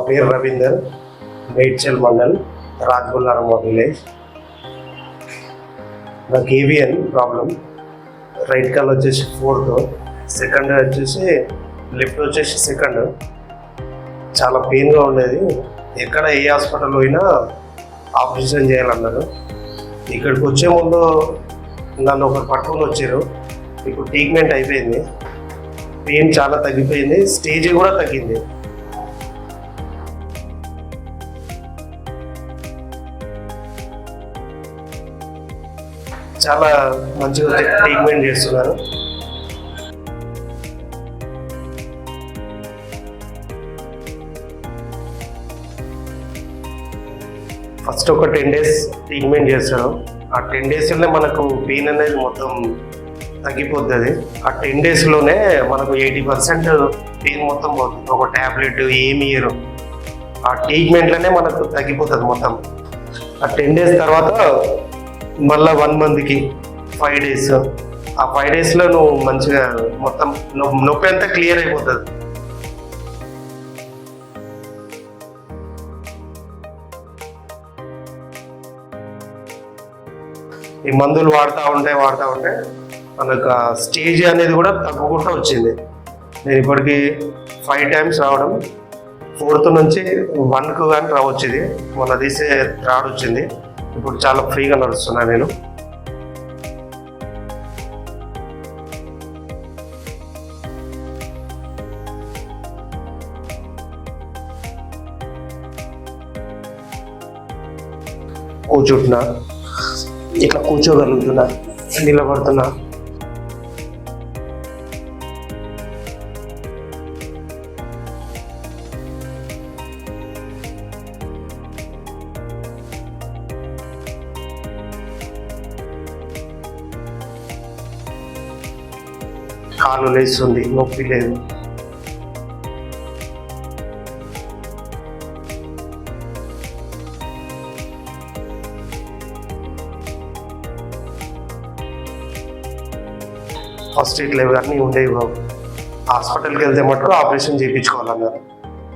పేరు రవీందర్, మేడ్చల్ మండల్, రాజ్బుల్లారమ్మ విలేజ్. నాకు avian problem. Right call వచ్చేసి 4th, సెకండ్ వచ్చేసి లెఫ్ట్ వచ్చేసి సెకండ్. చాలా పెయిన్గా ఉండేది. ఎక్కడ ఏ హాస్పిటల్ పోయినా ఆపరేషన్ చేయాలన్నారు. ఇక్కడికి వచ్చే ముందు నన్ను ఒకరు పట్టుకొని వచ్చారు. ఇప్పుడు ట్రీట్మెంట్ అయిపోయింది, పెయిన్ చాలా తగ్గిపోయింది, స్టేజ్ కూడా తగ్గింది. చాలా మంచిగా ట్రీట్మెంట్ చేస్తున్నారు. ఫస్ట్ ఒక 10 days ట్రీట్మెంట్ చేస్తారు. ఆ 10 daysలోనే మనకు పెయిన్ అనేది మొత్తం తగ్గిపోతుంది. ఆ 10 daysలోనే మనకు 80% పెయిన్ మొత్తం పోతుంది. ఒక ట్యాబ్లెట్ ఏమి ఇయ్యరు, ఆ ట్రీట్మెంట్లోనే మనకు తగ్గిపోతుంది మొత్తం. ఆ 10 days తర్వాత మళ్ళీ 1 monthకి 5 days. ఆ 5 daysలో నువ్వు మంచిగా మొత్తం నొప్పి అంతా క్లియర్ అయిపోతుంది. ఈ మందులు వాడుతూ ఉంటే మనకు స్టేజ్ అనేది కూడా తగ్గుకుంటూ వచ్చింది. నేను ఇప్పటికీ 5 times రావడం, 4th నుంచి 1కు కానీ రావచ్చు. ఇది మొన్న తీసే థర్డ్ వచ్చింది. ఇప్పుడు చాలా ఫ్రీగా నడుస్తున్నా నేను. కూర్చుంటున్నా, ఇట్లా కూర్చోగలుగుతున్నా, నిలబడుతున్నా. కాలు లేస్తుంది, నొప్పి లేదు. ఫస్ట్ ఎయిడ్ లేవు కానీ ఉండేవి బాబు. హాస్పిటల్కి వెళ్తే మటుకు ఆపరేషన్ చేయించుకోవాలన్నారు.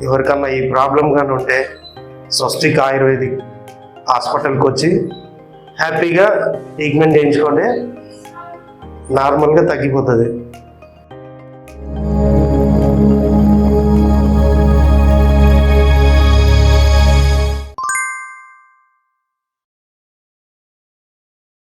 ఎవరికన్నా ఈ ప్రాబ్లం కానీ ఉంటే స్వస్తిక్ ఆయుర్వేదిక్ హాస్పిటల్కి వచ్చి హ్యాపీగా ట్రీట్మెంట్ చేయించుకుంటే నార్మల్గా తగ్గిపోతుంది.